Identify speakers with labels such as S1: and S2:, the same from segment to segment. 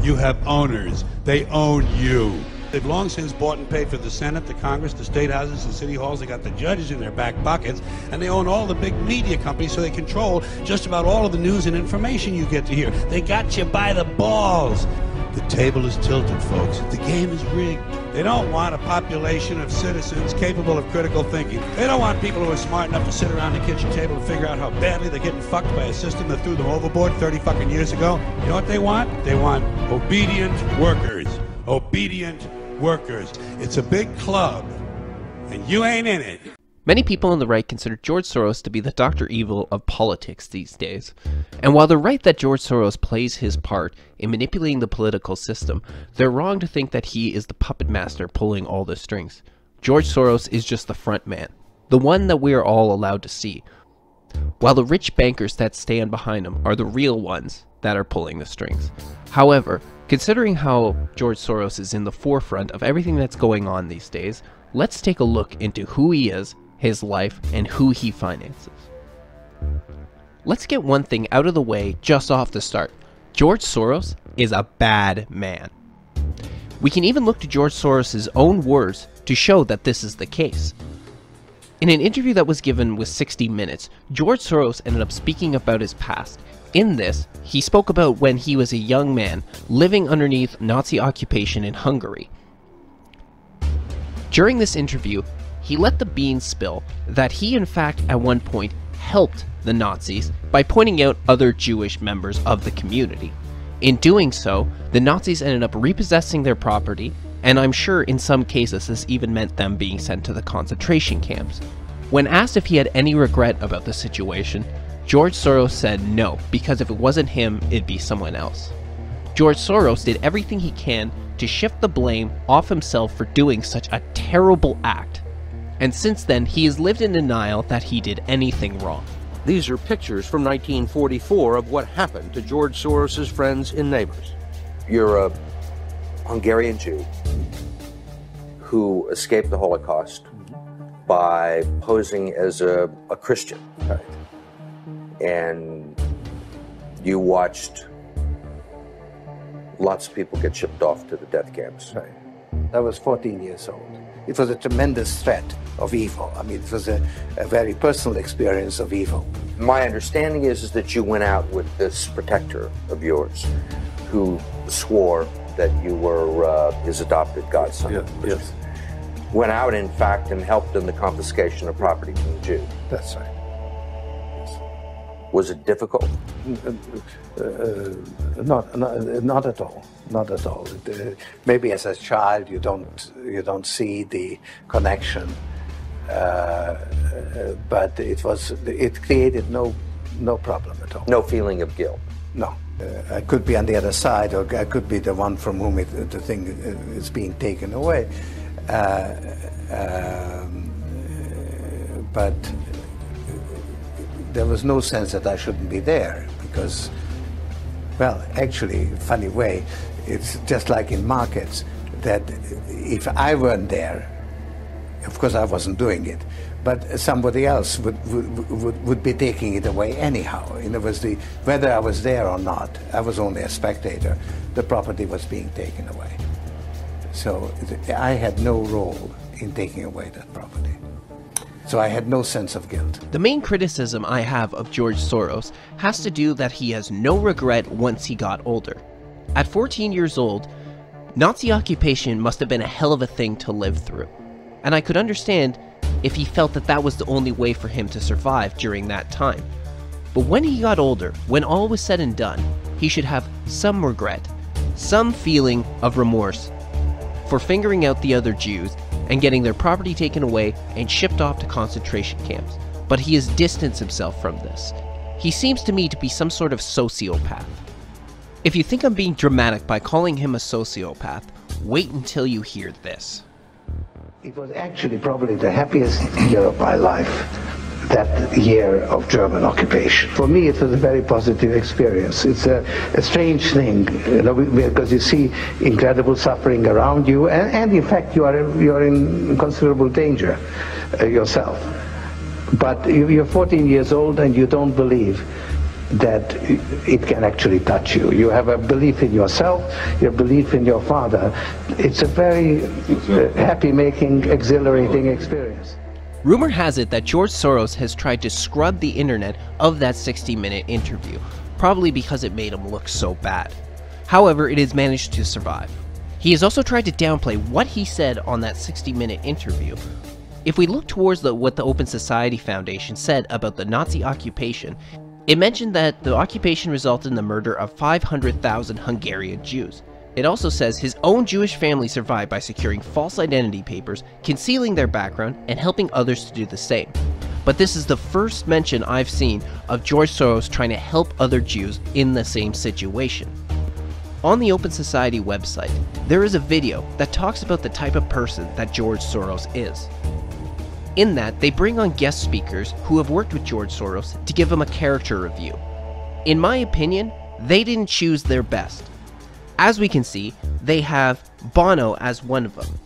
S1: You have owners. They own you. They've long since bought and paid for the Senate, the Congress, the state houses, the city halls. They got the judges in their back pockets, and they own all the big media companies, so they control just about all of the news and information you get to hear. They got you by the balls. The table is tilted, folks. The game is rigged. They don't want a population of citizens capable of critical thinking. They don't want people who are smart enough to sit around the kitchen table and figure out how badly they're getting fucked by a system that threw them overboard 30 fucking years ago. You know what they want? They want obedient workers. Obedient workers. It's a big club, and you ain't in it.
S2: Many people on the right consider George Soros to be the Dr. Evil of politics these days. And while they're right that George Soros plays his part in manipulating the political system, they're wrong to think that he is the puppet master pulling all the strings. George Soros is just the front man, the one that we are all allowed to see, while the rich bankers that stand behind him are the real ones that are pulling the strings. However, considering how George Soros is in the forefront of everything that's going on these days, let's take a look into who he is, his life, and who he finances. Let's get one thing out of the way just off the start. George Soros is a bad man. We can even look to George Soros' own words to show that this is the case. In an interview that was given with 60 Minutes, George Soros ended up speaking about his past. In this, he spoke about when he was a young man living underneath Nazi occupation in Hungary. During this interview, he let the beans spill that he in fact at one point helped the Nazis by pointing out other Jewish members of the community. In doing so, the Nazis ended up repossessing their property, and I'm sure in some cases this even meant them being sent to the concentration camps. When asked if he had any regret about the situation, George Soros said no, because if it wasn't him, it'd be someone else. George Soros did everything he can to shift the blame off himself for doing such a terrible act. And since then, he has lived in denial that he did anything wrong.
S3: These are pictures from 1944 of what happened to George Soros' friends and neighbors.
S4: You're a Hungarian Jew who escaped the Holocaust by posing as a Christian.
S5: Right.
S4: And you watched lots of people get shipped off to the death camps.
S5: Right. I was 14 years old. It was a tremendous threat of evil. I mean, it was a very personal experience of evil.
S4: My understanding is that you went out with this protector of yours who swore that you were his adopted godson.
S5: Yeah, yes.
S4: Went out, in fact, and helped in the confiscation of property from the Jew.
S5: That's right.
S4: Was it difficult?
S5: Not at all. Not at all. Maybe as a child you don't see the connection, but it created no problem at all.
S4: No feeling of guilt.
S5: No. I could be on the other side, or I could be the one from whom the thing is being taken away, but there was no sense that I shouldn't be there, because, well, actually, funny way, it's just like in markets, that if I weren't there, of course I wasn't doing it, but somebody else would be taking it away anyhow. In other words, whether I was there or not, I was only a spectator, the property was being taken away. So I had no role in taking away that property. So I had no sense of guilt.
S2: The main criticism I have of George Soros has to do that he has no regret once he got older. At 14 years old, Nazi occupation must have been a hell of a thing to live through. And I could understand if he felt that that was the only way for him to survive during that time. But when he got older, when all was said and done, he should have some regret, some feeling of remorse for fingering out the other Jews and getting their property taken away and shipped off to concentration camps. But he has distanced himself from this. He seems to me to be some sort of sociopath. If you think I'm being dramatic by calling him a sociopath, wait until you hear this.
S5: It was actually probably the happiest year of my life, that year of German occupation. For me, it was a very positive experience. It's a strange thing, you know, because you see incredible suffering around you, and in fact, you're in considerable danger yourself. But you're 14 years old and you don't believe that it can actually touch you. You have a belief in yourself, your belief in your father. It's a very happy-making, exhilarating experience.
S2: Rumor has it that George Soros has tried to scrub the internet of that 60-minute interview, probably because it made him look so bad. However, it has managed to survive. He has also tried to downplay what he said on that 60-minute interview. If we look towards what the Open Society Foundation said about the Nazi occupation, it mentioned that the occupation resulted in the murder of 500,000 Hungarian Jews. It also says his own Jewish family survived by securing false identity papers, concealing their background, and helping others to do the same. But this is the first mention I've seen of George Soros trying to help other Jews in the same situation. On the Open Society website, there is a video that talks about the type of person that George Soros is. In that, they bring on guest speakers who have worked with George Soros to give him a character review. In my opinion, they didn't choose their best. As we can see, they have Bono as one of them.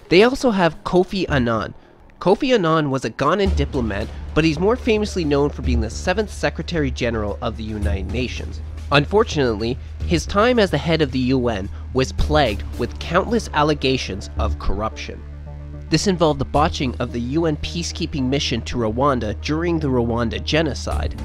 S2: They also have Kofi Annan. Kofi Annan was a Ghanaian diplomat, but he's more famously known for being the 7th Secretary General of the United Nations. Unfortunately, his time as the head of the UN was plagued with countless allegations of corruption. This involved the botching of the UN peacekeeping mission to Rwanda during the Rwanda genocide,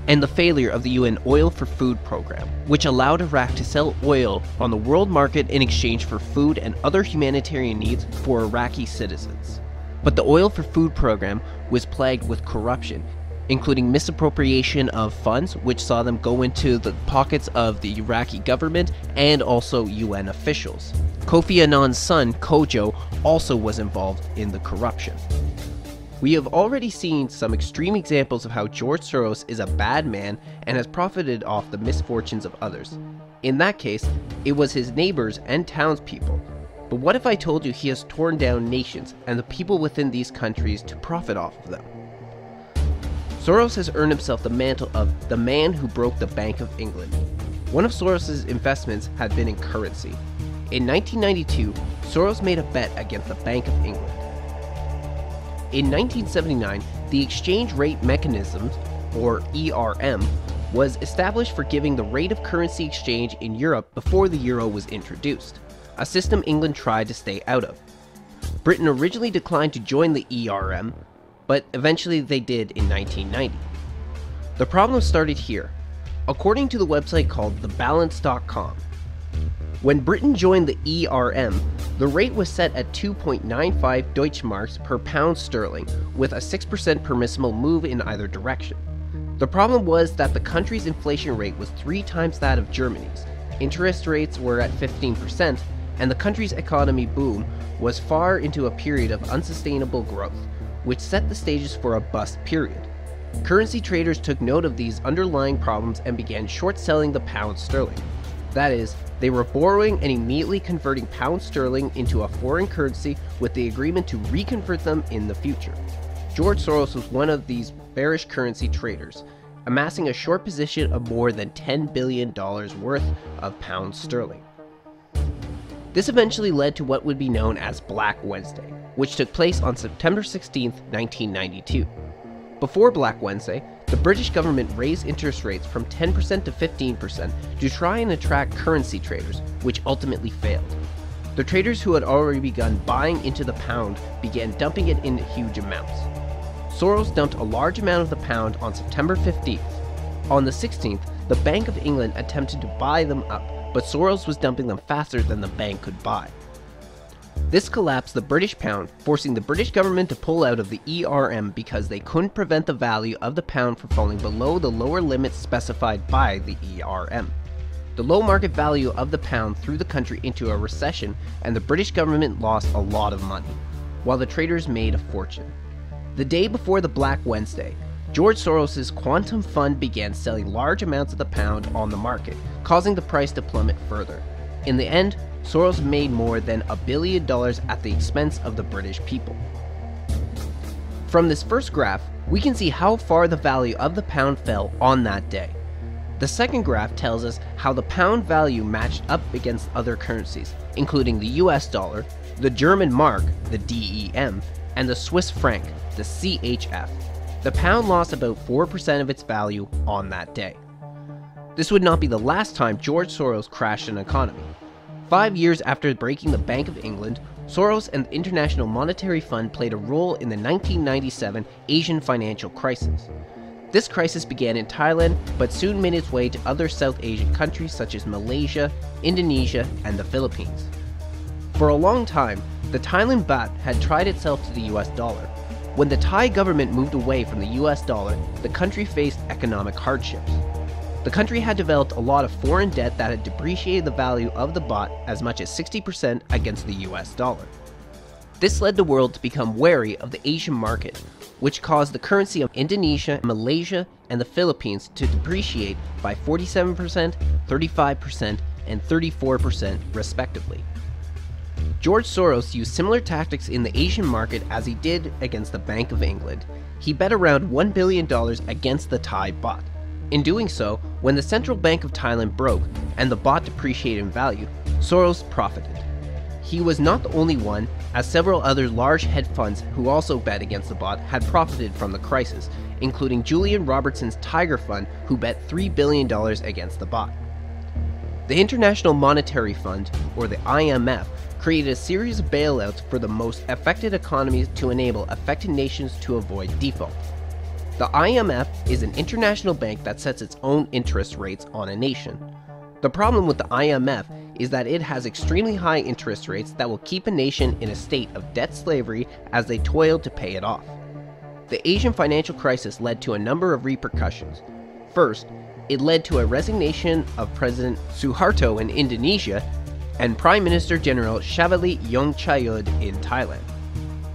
S2: and the failure of the UN Oil for Food program, which allowed Iraq to sell oil on the world market in exchange for food and other humanitarian needs for Iraqi citizens. But the Oil for Food program was plagued with corruption, including misappropriation of funds, which saw them go into the pockets of the Iraqi government and also UN officials. Kofi Annan's son, Kojo, also was involved in the corruption. We have already seen some extreme examples of how George Soros is a bad man and has profited off the misfortunes of others. In that case, it was his neighbors and townspeople. But what if I told you he has torn down nations and the people within these countries to profit off of them? Soros has earned himself the mantle of the man who broke the Bank of England. One of Soros's investments had been in currency. In 1992, Soros made a bet against the Bank of England. In 1979, the Exchange Rate Mechanism, or ERM, was established for giving the rate of currency exchange in Europe before the euro was introduced, a system England tried to stay out of. Britain originally declined to join the ERM, but eventually they did in 1990. The problem started here. According to the website called thebalance.com, when Britain joined the ERM, the rate was set at 2.95 Deutschmarks per pound sterling, with a 6% permissible move in either direction. The problem was that the country's inflation rate was 3 times that of Germany's, interest rates were at 15%, and the country's economy boom was far into a period of unsustainable growth, which set the stages for a bust period. Currency traders took note of these underlying problems and began short-selling the pound sterling. That is, they were borrowing and immediately converting pound sterling into a foreign currency with the agreement to reconvert them in the future. George Soros was one of these bearish currency traders, amassing a short position of more than $10 billion worth of pound sterling. This eventually led to what would be known as Black Wednesday, which took place on September 16, 1992. Before Black Wednesday, the British government raised interest rates from 10% to 15% to try and attract currency traders, which ultimately failed. The traders who had already begun buying into the pound began dumping it in huge amounts. Soros dumped a large amount of the pound on September 15th. On the 16th, the Bank of England attempted to buy them up, but Soros was dumping them faster than the bank could buy. This collapsed the British pound, forcing the British government to pull out of the ERM because they couldn't prevent the value of the pound from falling below the lower limits specified by the ERM. The low market value of the pound threw the country into a recession, and the British government lost a lot of money, while the traders made a fortune. The day before the Black Wednesday, George Soros' quantum fund began selling large amounts of the pound on the market, causing the price to plummet further. In the end, Soros made more than $1 billion at the expense of the British people. From this first graph, we can see how far the value of the pound fell on that day. The second graph tells us how the pound value matched up against other currencies, including the US dollar, the German mark, the DEM, and the Swiss franc, the CHF. The pound lost about 4% of its value on that day. This would not be the last time George Soros crashed an economy. 5 years after breaking the Bank of England, Soros and the International Monetary Fund played a role in the 1997 Asian financial crisis. This crisis began in Thailand, but soon made its way to other South Asian countries such as Malaysia, Indonesia, and the Philippines. For a long time, the Thailand baht had tried itself to the US dollar. When the Thai government moved away from the US dollar, the country faced economic hardships. The country had developed a lot of foreign debt that had depreciated the value of the baht as much as 60% against the US dollar. This led the world to become wary of the Asian market, which caused the currency of Indonesia, Malaysia, and the Philippines to depreciate by 47%, 35%, and 34% respectively. George Soros used similar tactics in the Asian market as he did against the Bank of England. He bet around $1 billion against the Thai baht. In doing so, when the Central Bank of Thailand broke and the baht depreciated in value, Soros profited. He was not the only one, as several other large hedge funds who also bet against the baht had profited from the crisis, including Julian Robertson's Tiger Fund, who bet $3 billion against the baht. The International Monetary Fund, or the IMF, created a series of bailouts for the most affected economies to enable affected nations to avoid default. The IMF is an international bank that sets its own interest rates on a nation. The problem with the IMF is that it has extremely high interest rates that will keep a nation in a state of debt slavery as they toil to pay it off. The Asian financial crisis led to a number of repercussions. First, it led to a resignation of President Suharto in Indonesia and Prime Minister General Shavali Yongchayud in Thailand.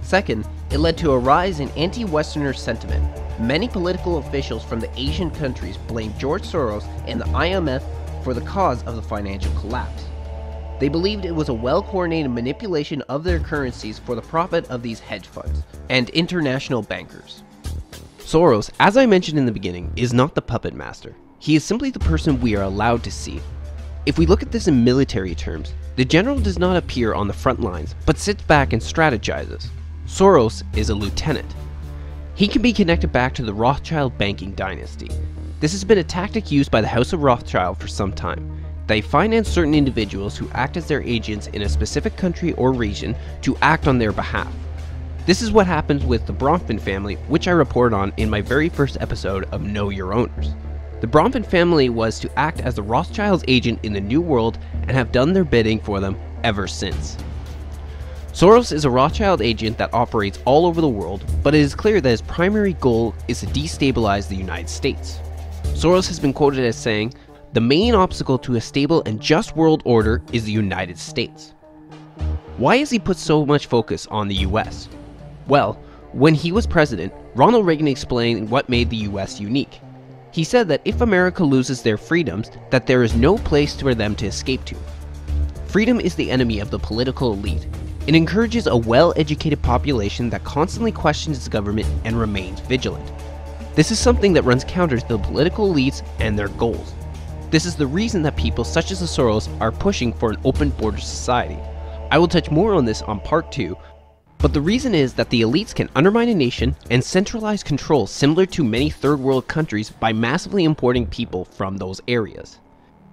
S2: Second, it led to a rise in anti-Westerner sentiment. Many political officials from the Asian countries blamed George Soros and the IMF for the cause of the financial collapse. They believed it was a well-coordinated manipulation of their currencies for the profit of these hedge funds and international bankers. Soros, as I mentioned in the beginning, is not the puppet master. He is simply the person we are allowed to see. If we look at this in military terms, the general does not appear on the front lines, but sits back and strategizes. Soros is a lieutenant. He can be connected back to the Rothschild banking dynasty. This has been a tactic used by the House of Rothschild for some time. They finance certain individuals who act as their agents in a specific country or region to act on their behalf. This is what happens with the Bronfman family, which I reported on in my very first episode of Know Your Owners. The Bronfman family was to act as the Rothschild's agent in the New World and have done their bidding for them ever since. Soros is a Rothschild agent that operates all over the world, but it is clear that his primary goal is to destabilize the United States. Soros has been quoted as saying, "The main obstacle to a stable and just world order is the United States." Why has he put so much focus on the US? Well, when he was president, Ronald Reagan explained what made the US unique. He said that if America loses their freedoms, that there is no place for them to escape to. Freedom is the enemy of the political elite. It encourages a well-educated population that constantly questions its government and remains vigilant. This is something that runs counter to the political elites and their goals. This is the reason that people such as the Soros are pushing for an open border society. I will touch more on this on part 2, but the reason is that the elites can undermine a nation and centralize control similar to many third world countries by massively importing people from those areas.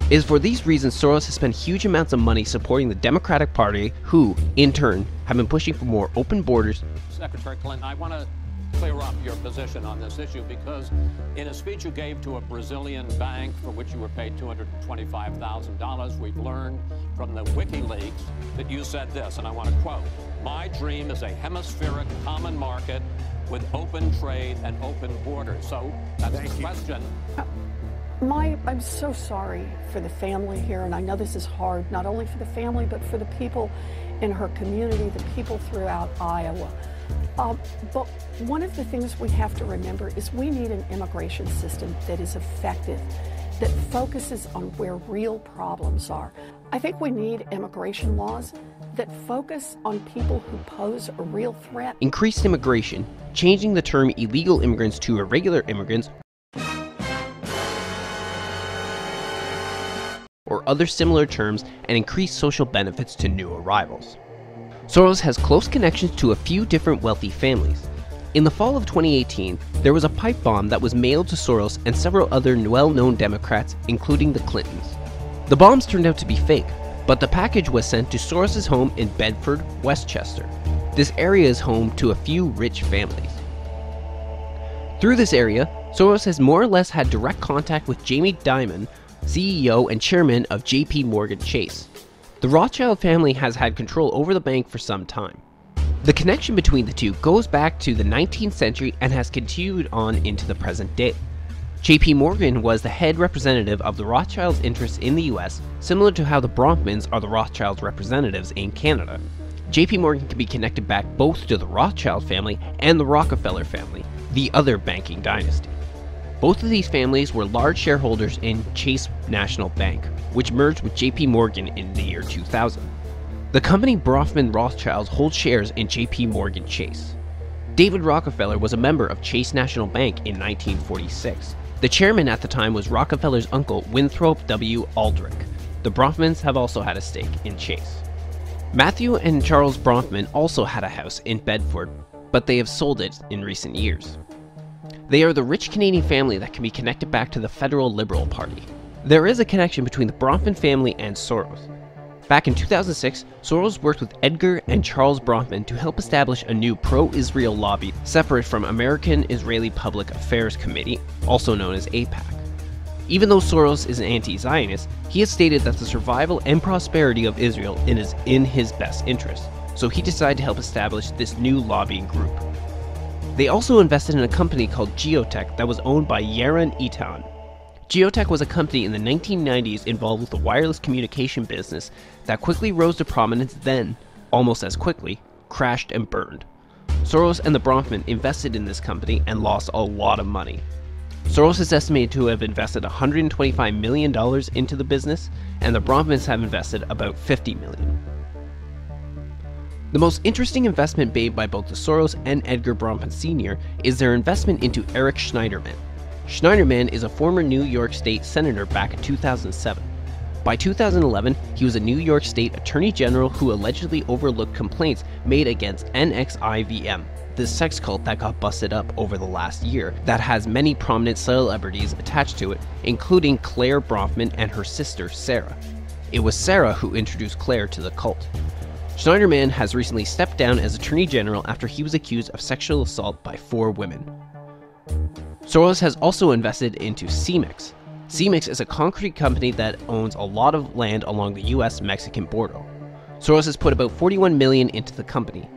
S2: It is for these reasons Soros has spent huge amounts of money supporting the Democratic Party, who, in turn, have been pushing for more open borders.
S6: Secretary Clinton, I want to clear up your position on this issue because in a speech you gave to a Brazilian bank for which you were paid $225,000, we've learned from the WikiLeaks that you said this, and I want to quote, "My dream is a hemispheric common market with open trade and open borders." So that's the question.
S7: I'm so sorry for the family here, and I know this is hard, not only for the family, but for the people in her community, the people throughout Iowa. But one of the things we have to remember is we need an immigration system that is effective, that focuses on where real problems are. I think we need immigration laws that focus on people who pose a real threat.
S2: Increased immigration, changing the term illegal immigrants to irregular immigrants, or other similar terms, and increase social benefits to new arrivals. Soros has close connections to a few different wealthy families. In the fall of 2018, there was a pipe bomb that was mailed to Soros and several other well-known Democrats, including the Clintons. The bombs turned out to be fake, but the package was sent to Soros' home in Bedford, Westchester. This area is home to a few rich families. Through this area, Soros has more or less had direct contact with Jamie Dimon, CEO and chairman of JP Morgan Chase. The Rothschild family has had control over the bank for some time. The connection between the two goes back to the 19th century and has continued on into the present day. JP Morgan was the head representative of the Rothschilds' interests in the US, similar to how the Bronfmans are the Rothschilds' representatives in Canada. JP Morgan can be connected back both to the Rothschild family and the Rockefeller family, the other banking dynasty. Both of these families were large shareholders in Chase National Bank, which merged with JP Morgan in the year 2000. The company Bronfman Rothschild holds shares in JP Morgan Chase. David Rockefeller was a member of Chase National Bank in 1946. The chairman at the time was Rockefeller's uncle Winthrop W. Aldrich. The Bronfmans have also had a stake in Chase. Matthew and Charles Bronfman also had a house in Bedford, but they have sold it in recent years. They are the rich Canadian family that can be connected back to the Federal Liberal Party. There is a connection between the Bronfman family and Soros. Back in 2006, Soros worked with Edgar and Charles Bronfman to help establish a new pro-Israel lobby separate from American Israeli Public Affairs Committee, also known as AIPAC. Even though Soros is an anti-Zionist, he has stated that the survival and prosperity of Israel is in his best interest, so he decided to help establish this new lobbying group. They also invested in a company called Geotech that was owned by Yaron Etan. Geotech was a company in the 1990s involved with the wireless communication business that quickly rose to prominence, then, almost as quickly, crashed and burned. Soros and the Bronfman invested in this company and lost a lot of money. Soros is estimated to have invested $125 million into the business, and the Bronfmans have invested about $50 million. The most interesting investment made by both the Soros and Edgar Bronfman Sr. is their investment into Eric Schneiderman. Schneiderman is a former New York State Senator back in 2007. By 2011, he was a New York State Attorney General who allegedly overlooked complaints made against NXIVM, the sex cult that got busted up over the last year that has many prominent celebrities attached to it, including Claire Bronfman and her sister Sarah. It was Sarah who introduced Claire to the cult. Schneiderman has recently stepped down as Attorney General after he was accused of sexual assault by 4 women. Soros has also invested into Cemex. Cemex is a concrete company that owns a lot of land along the US-Mexican border. Soros has put about $41 million into the company.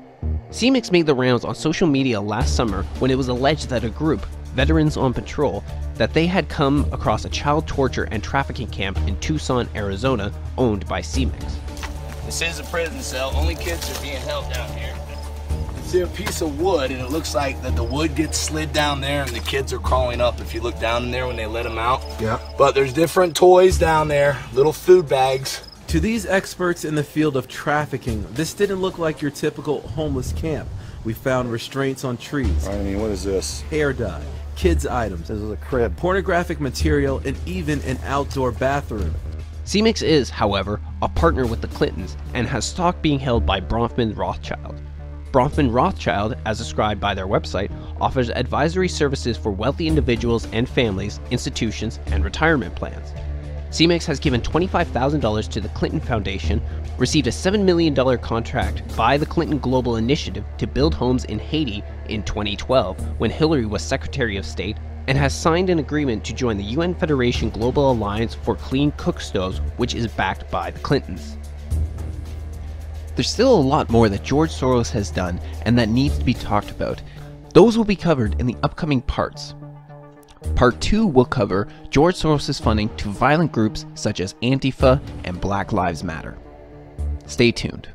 S2: Cemex made the rounds on social media last summer when it was alleged that a group, Veterans on Patrol, that they had come across a child torture and trafficking camp in Tucson, Arizona, owned by Cemex.
S8: This is a prison cell. Only kids are being held down here. See a piece of wood, and it looks like that the wood gets slid down there and the kids are crawling up if you look down in there when they let them out. Yeah. But there's different toys down there, little food bags.
S9: To these experts in the field of trafficking, this didn't look like your typical homeless camp. We found restraints on trees.
S10: I mean, what is this?
S9: Hair dye, kids items.
S10: This is a crib.
S9: Pornographic material, and even an outdoor bathroom.
S2: Cemex is, however, a partner with the Clintons and has stock being held by Bronfman Rothschild. Bronfman Rothschild, as described by their website, offers advisory services for wealthy individuals and families, institutions, and retirement plans. Cemex has given $25,000 to the Clinton Foundation, received a $7 million contract by the Clinton Global Initiative to build homes in Haiti in 2012 when Hillary was Secretary of State, and has signed an agreement to join the UN Federation Global Alliance for Clean Cook Stoves, which is backed by the Clintons. There's still a lot more that George Soros has done and that needs to be talked about. Those will be covered in the upcoming parts. Part 2 will cover George Soros' funding to violent groups such as Antifa and Black Lives Matter. Stay tuned.